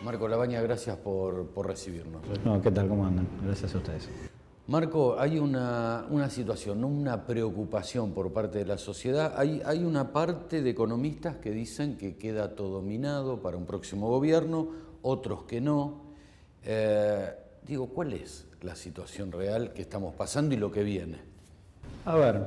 Marco Labaña, gracias por recibirnos. No, ¿qué tal? ¿Cómo andan? Gracias a ustedes. Marco, hay una situación, ¿no? Una preocupación por parte de la sociedad. Hay una parte de economistas que dicen que queda todo minado para un próximo gobierno, otros que no. ¿Cuál es la situación real que estamos pasando y lo que viene? A ver,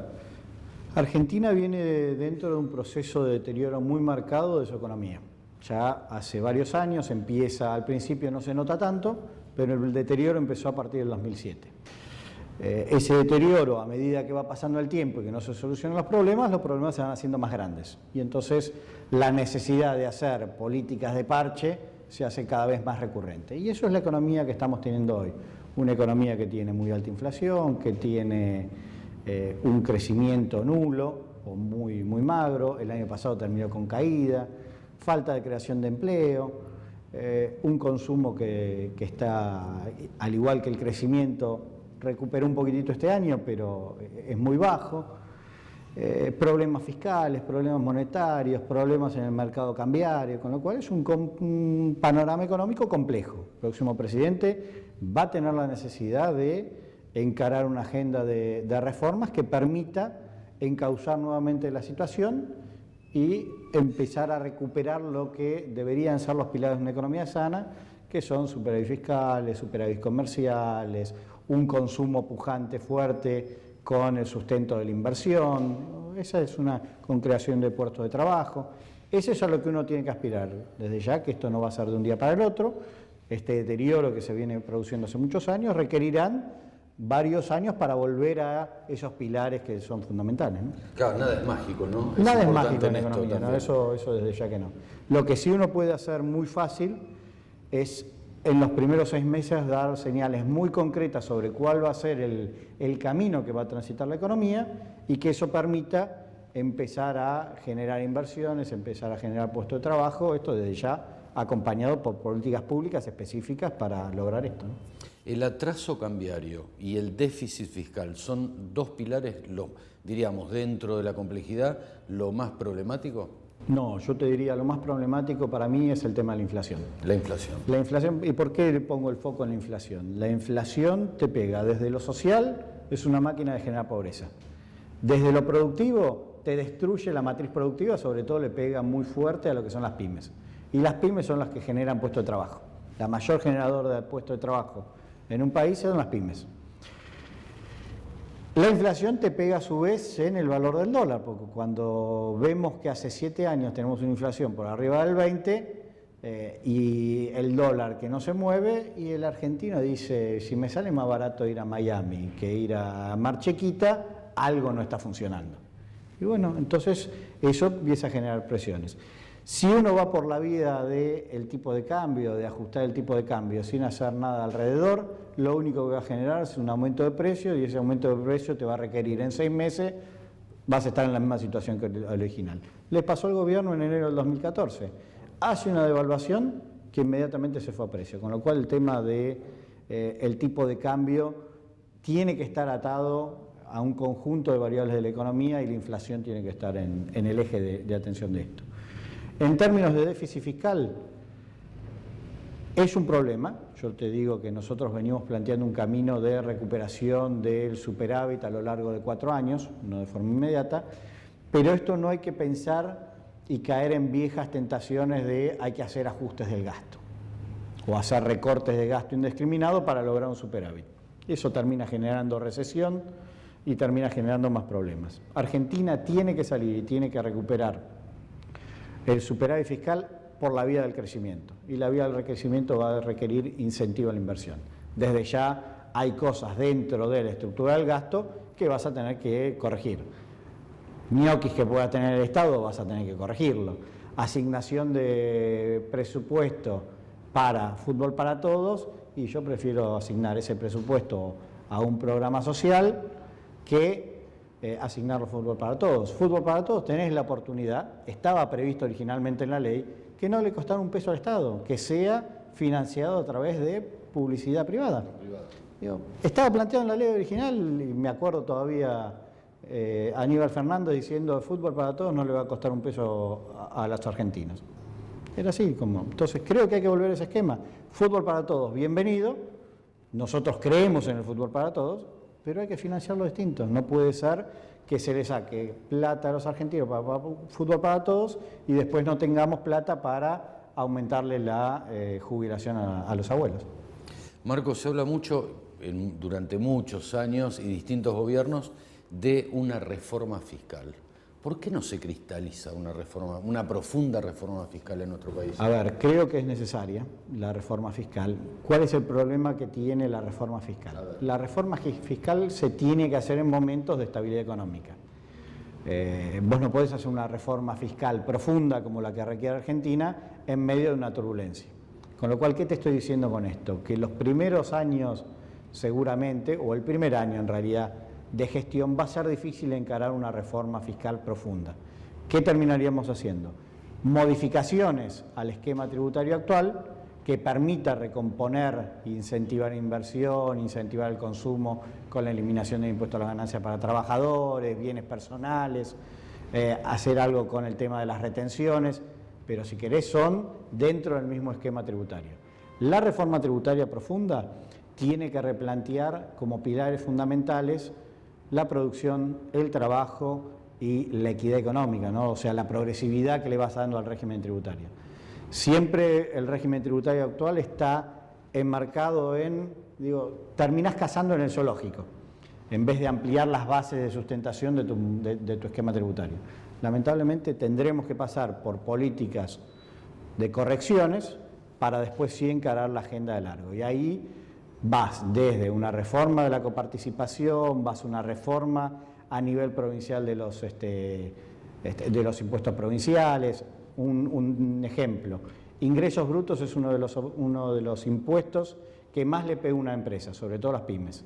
Argentina viene dentro de un proceso de deterioro muy marcado de su economía. Ya hace varios años, al principio no se nota tanto, pero el deterioro empezó a partir del 2007. Ese deterioro, a medida que va pasando el tiempo y que no se solucionan los problemas se van haciendo más grandes. Y entonces la necesidad de hacer políticas de parche se hace cada vez más recurrente. Y eso es la economía que estamos teniendo hoy. Una economía que tiene muy alta inflación, que tiene un crecimiento nulo o muy magro. El año pasado terminó con caída, falta de creación de empleo, un consumo que está, al igual que el crecimiento, recuperó un poquitito este año, pero es muy bajo. Problemas fiscales, problemas monetarios, problemas en el mercado cambiario, con lo cual es un panorama económico complejo. El próximo presidente va a tener la necesidad de encarar una agenda de reformas que permita encauzar nuevamente la situación y empezar a recuperar lo que deberían ser los pilares de una economía sana, que son superávit fiscales, superávit comerciales, un consumo pujante fuerte con el sustento de la inversión. Esa es con creación de puestos de trabajo. Eso es a lo que uno tiene que aspirar desde ya, que esto no va a ser de un día para el otro. Este deterioro que se viene produciendo hace muchos años requerirán varios años para volver a esos pilares que son fundamentales, ¿no? Claro, nada es mágico, ¿no? Nada es mágico en la economía, ¿no? Eso desde ya que no. Lo que sí uno puede hacer muy fácil es en los primeros 6 meses dar señales muy concretas sobre cuál va a ser el camino que va a transitar la economía y que eso permita empezar a generar inversiones, empezar a generar puestos de trabajo, esto desde ya acompañado por políticas públicas específicas para lograr esto, ¿no? El atraso cambiario y el déficit fiscal son dos pilares, diríamos, dentro de la complejidad, lo más problemático. No, yo te diría, lo más problemático para mí es el tema de la inflación. La inflación. La inflación, ¿y por qué le pongo el foco en la inflación? La inflación te pega desde lo social, es una máquina de generar pobreza. Desde lo productivo, te destruye la matriz productiva, sobre todo le pega muy fuerte a lo que son las pymes. Y las pymes son las que generan puestos de trabajo. La mayor generadora de puestos de trabajo en un país son las pymes. La inflación te pega a su vez en el valor del dólar, porque cuando vemos que hace 7 años tenemos una inflación por arriba del 20 y el dólar que no se mueve, y el argentino dice, si me sale más barato ir a Miami que ir a Mar Chiquita, algo no está funcionando. Y bueno, entonces eso empieza a generar presiones. Si uno va por la vía del tipo de cambio, de ajustar el tipo de cambio sin hacer nada alrededor, lo único que va a generar es un aumento de precio, y ese aumento de precio te va a requerir en 6 meses, vas a estar en la misma situación que el original. Le pasó al gobierno en enero del 2014. Hace una devaluación que inmediatamente se fue a precio, con lo cual el tema del tipo de cambio tiene que estar atado a un conjunto de variables de la economía y la inflación tiene que estar en el eje de atención de esto. En términos de déficit fiscal, es un problema. Yo te digo que nosotros venimos planteando un camino de recuperación del superávit a lo largo de 4 años, no de forma inmediata, pero esto no hay que pensar y caer en viejas tentaciones de hay que hacer ajustes del gasto o hacer recortes de gasto indiscriminado para lograr un superávit. Eso termina generando recesión y termina generando más problemas. Argentina tiene que salir y tiene que recuperar el superávit fiscal por la vía del crecimiento, y la vía del crecimiento va a requerir incentivo a la inversión. Desde ya hay cosas dentro de la estructura del gasto que vas a tener que corregir. Ñoquis que pueda tener el Estado vas a tener que corregirlo. Asignación de presupuesto para fútbol para todos, y yo prefiero asignar ese presupuesto a un programa social que asignarlo a fútbol para todos. Fútbol para todos tenés la oportunidad, estaba previsto originalmente en la ley, que no le costara un peso al Estado, que sea financiado a través de publicidad privada. Estaba planteado en la ley original, y me acuerdo todavía Aníbal Fernández diciendo: el fútbol para todos no le va a costar un peso a los argentinos. Era así como. Entonces creo que hay que volver a ese esquema. Fútbol para todos, bienvenido. Nosotros creemos en el fútbol para todos, pero hay que financiarlo distinto. No puede ser que se le saque plata a los argentinos para fútbol para todos y después no tengamos plata para aumentarle la jubilación a los abuelos. Marcos, se habla mucho, durante muchos años y distintos gobiernos, de una reforma fiscal. ¿Por qué no se cristaliza una profunda reforma fiscal en nuestro país? A ver, creo que es necesaria la reforma fiscal. ¿Cuál es el problema que tiene la reforma fiscal? La reforma fiscal se tiene que hacer en momentos de estabilidad económica. Vos no podés hacer una reforma fiscal profunda como la que requiere Argentina en medio de una turbulencia. Con lo cual, ¿qué te estoy diciendo con esto? Que los primeros años, seguramente, o el primer año en realidad, de gestión va a ser difícil encarar una reforma fiscal profunda. ¿Qué terminaríamos haciendo? Modificaciones al esquema tributario actual que permita recomponer, incentivar inversión, incentivar el consumo con la eliminación del impuesto a las ganancias para trabajadores, bienes personales, hacer algo con el tema de las retenciones, pero si querés son dentro del mismo esquema tributario. La reforma tributaria profunda tiene que replantear como pilares fundamentales la producción, el trabajo y la equidad económica, ¿no? O sea, la progresividad que le vas dando al régimen tributario. Siempre el régimen tributario actual está enmarcado en, terminás cazando en el zoológico, en vez de ampliar las bases de sustentación de tu esquema tributario. Lamentablemente tendremos que pasar por políticas de correcciones para después sí encarar la agenda de largo. Y ahí vas desde una reforma de la coparticipación, vas a una reforma a nivel provincial de los impuestos provinciales. Un ejemplo, ingresos brutos es uno de los impuestos que más le pega a una empresa, sobre todo las pymes.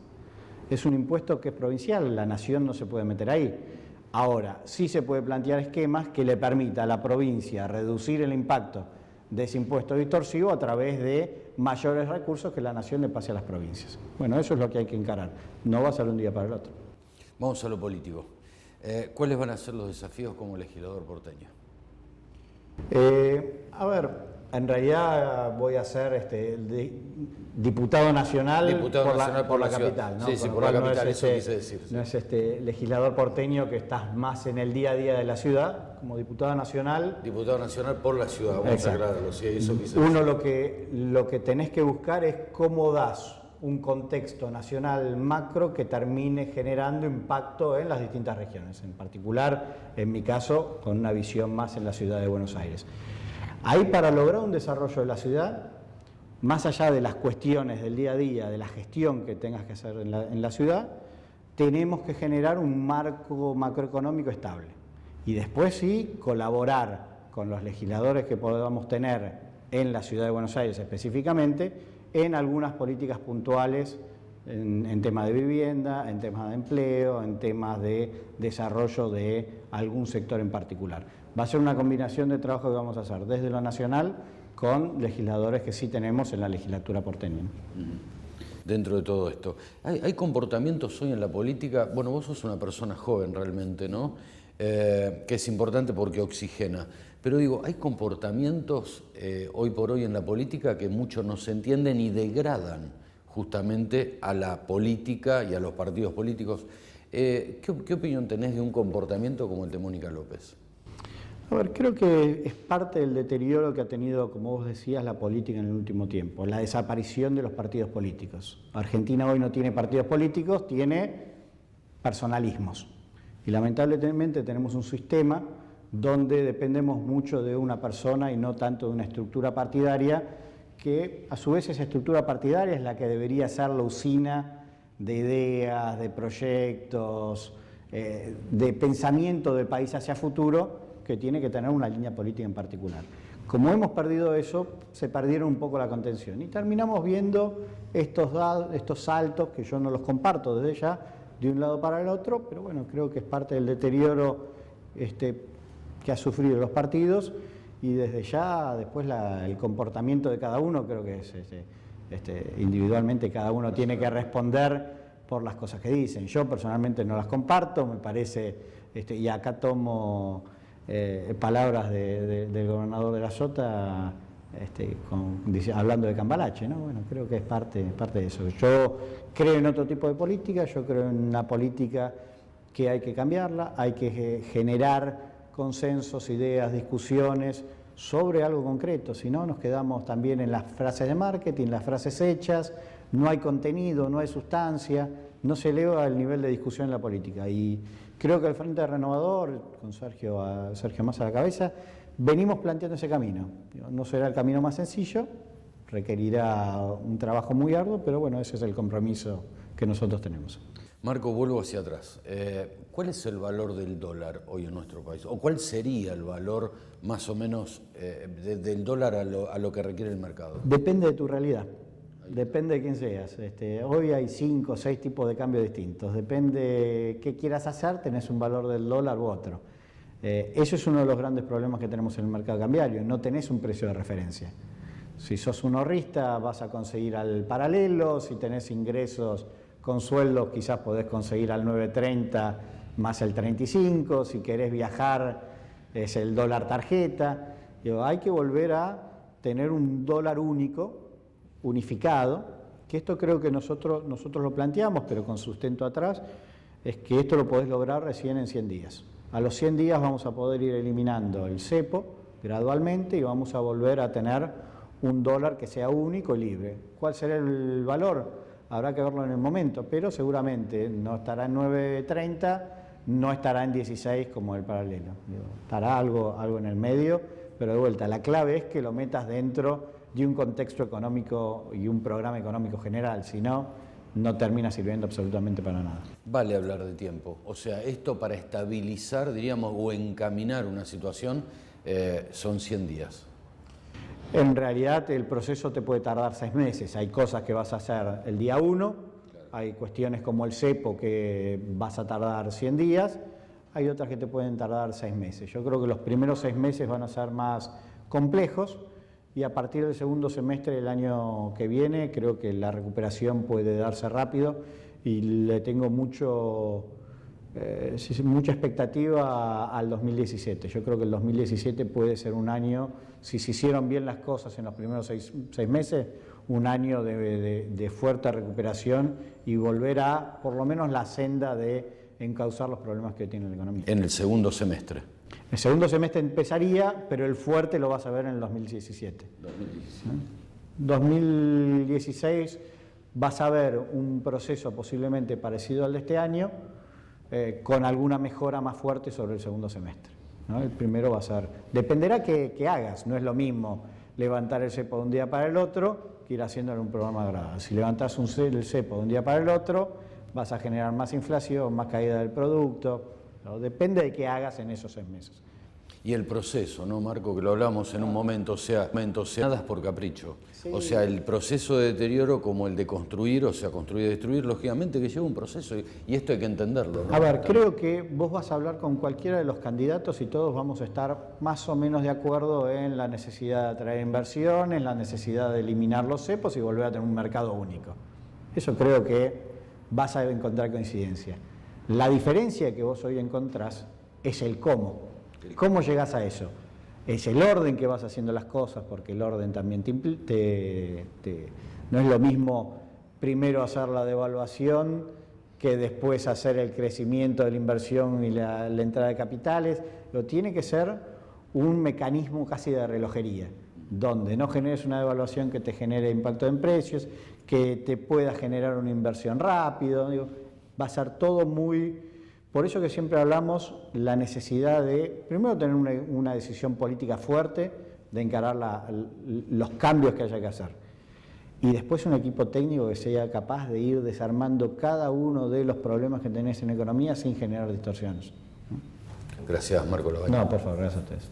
Es un impuesto que es provincial, la nación no se puede meter ahí. Ahora, sí se puede plantear esquemas que le permita a la provincia reducir el impacto de ese impuesto distorsivo a través de mayores recursos que la nación le pase a las provincias. Bueno, eso es lo que hay que encarar, no va a ser de un día para el otro. Vamos a lo político. ¿Cuáles van a ser los desafíos como legislador porteño? A ver, en realidad voy a ser diputado nacional por la capital, ¿no? Sí, por la capital, eso quise decir. No es legislador porteño que estás más en el día a día de la ciudad, como diputado nacional. Diputado nacional por la ciudad, vamos a aclararlo, sí, eso quise decir. Uno lo que tenés que buscar es cómo das un contexto nacional macro que termine generando impacto en las distintas regiones, en particular, en mi caso, con una visión más en la ciudad de Buenos Aires. Ahí, para lograr un desarrollo de la ciudad, más allá de las cuestiones del día a día, de la gestión que tengas que hacer en la ciudad, tenemos que generar un marco macroeconómico estable. Y después sí, colaborar con los legisladores que podamos tener en la ciudad de Buenos Aires específicamente, en algunas políticas puntuales, en temas de vivienda, en temas de empleo, en temas de desarrollo de algún sector en particular. Va a ser una combinación de trabajo que vamos a hacer desde lo nacional con legisladores que sí tenemos en la legislatura porteña. Dentro de todo esto, ¿hay comportamientos hoy en la política? Bueno, vos sos una persona joven realmente, ¿no? Que es importante porque oxigena. Pero digo, hay comportamientos hoy por hoy en la política que muchos no se entienden y degradan justamente a la política y a los partidos políticos. ¿Qué opinión tenés de un comportamiento como el de Mónica López? A ver, creo que es parte del deterioro que ha tenido, como vos decías, la política en el último tiempo, la desaparición de los partidos políticos. Argentina hoy no tiene partidos políticos, tiene personalismos. Y lamentablemente tenemos un sistema donde dependemos mucho de una persona y no tanto de una estructura partidaria, que a su vez esa estructura partidaria es la que debería ser la usina de ideas, de proyectos, de pensamiento del país hacia futuro, que tiene que tener una línea política en particular. Como hemos perdido eso, se perdieron un poco la contención y terminamos viendo estos saltos que yo no los comparto desde ya de un lado para el otro, pero bueno, creo que es parte del deterioro que ha sufrido los partidos y desde ya después el comportamiento de cada uno creo que es individualmente cada uno tiene que responder por las cosas que dicen. Yo personalmente no las comparto, me parece, y acá tomo palabras del gobernador de la Sota, hablando de Cambalache, ¿no? Bueno, creo que es parte de eso. Yo creo en otro tipo de política, yo creo en una política que hay que cambiarla, hay que generar consensos, ideas, discusiones sobre algo concreto, si no nos quedamos también en las frases de marketing, las frases hechas, no hay contenido, no hay sustancia, no se eleva el nivel de discusión en la política. Y creo que el Frente Renovador, con Sergio Massa a la cabeza, venimos planteando ese camino. No será el camino más sencillo, requerirá un trabajo muy arduo, pero bueno, ese es el compromiso que nosotros tenemos. Marco, vuelvo hacia atrás. ¿Cuál es el valor del dólar hoy en nuestro país? ¿O cuál sería el valor más o menos del dólar a lo que requiere el mercado? Depende de tu realidad, depende de quién seas. Hoy hay 5 o 6 tipos de cambios distintos. Depende qué quieras hacer, tenés un valor del dólar u otro. Eso es uno de los grandes problemas que tenemos en el mercado cambiario. No tenés un precio de referencia. Si sos un ahorrista vas a conseguir al paralelo, si tenés ingresos con sueldos quizás podés conseguir al 9.30 más el 35, si querés viajar es el dólar tarjeta. Hay que volver a tener un dólar único, unificado, que esto creo que nosotros lo planteamos, pero con sustento atrás, es que esto lo podés lograr recién en 100 días. A los 100 días vamos a poder ir eliminando el cepo gradualmente y vamos a volver a tener un dólar que sea único y libre. ¿Cuál será el valor? Habrá que verlo en el momento, pero seguramente no estará en 9.30, no estará en 16 como el paralelo. Estará algo en el medio, pero de vuelta, la clave es que lo metas dentro de un contexto económico y un programa económico general, si no, no termina sirviendo absolutamente para nada. Vale hablar de tiempo, o sea, esto para estabilizar, diríamos, o encaminar una situación, son 100 días. En realidad el proceso te puede tardar 6 meses, hay cosas que vas a hacer el día 1, hay cuestiones como el cepo que vas a tardar 100 días, hay otras que te pueden tardar 6 meses. Yo creo que los primeros 6 meses van a ser más complejos y a partir del segundo semestre del año que viene creo que la recuperación puede darse rápido y le tengo mucha expectativa al 2017. Yo creo que el 2017 puede ser un año, si se hicieron bien las cosas en los primeros 6 meses, un año de fuerte recuperación y volver a, por lo menos, la senda de encauzar los problemas que tiene la economía. En el segundo semestre. El segundo semestre empezaría, pero el fuerte lo vas a ver en el 2017. 2016 vas a ver un proceso posiblemente parecido al de este año, con alguna mejora más fuerte sobre el segundo semestre, ¿no? El primero va a ser, dependerá que hagas, no es lo mismo levantar el cepo de un día para el otro que ir haciéndolo en un programa gradual. Si levantás el cepo de un día para el otro, vas a generar más inflación, más caída del producto, ¿no? Depende de qué hagas en esos 6 meses. Y el proceso, ¿no, Marco? Que lo hablamos en un momento, o sea, nada es por capricho. Sí. O sea, el proceso de deterioro como el de construir, o sea, construir y destruir, lógicamente que lleva un proceso y esto hay que entenderlo, ¿no? A ver, creo que vos vas a hablar con cualquiera de los candidatos y todos vamos a estar más o menos de acuerdo en la necesidad de atraer inversión, en la necesidad de eliminar los cepos y volver a tener un mercado único. Eso creo que vas a encontrar coincidencia. La diferencia que vos hoy encontrás es el cómo. ¿Cómo llegás a eso? Es el orden que vas haciendo las cosas, porque el orden también no es lo mismo primero hacer la devaluación que después hacer el crecimiento de la inversión y la entrada de capitales. Lo tiene que ser un mecanismo casi de relojería, donde no generes una devaluación que te genere impacto en precios, que te pueda generar una inversión rápido. Va a ser todo muy... Por eso que siempre hablamos la necesidad de, primero, tener una decisión política fuerte, de encarar los cambios que haya que hacer. Y después un equipo técnico que sea capaz de ir desarmando cada uno de los problemas que tenés en economía sin generar distorsiones. Gracias, Marco Lavalle. No, por favor, gracias a ustedes.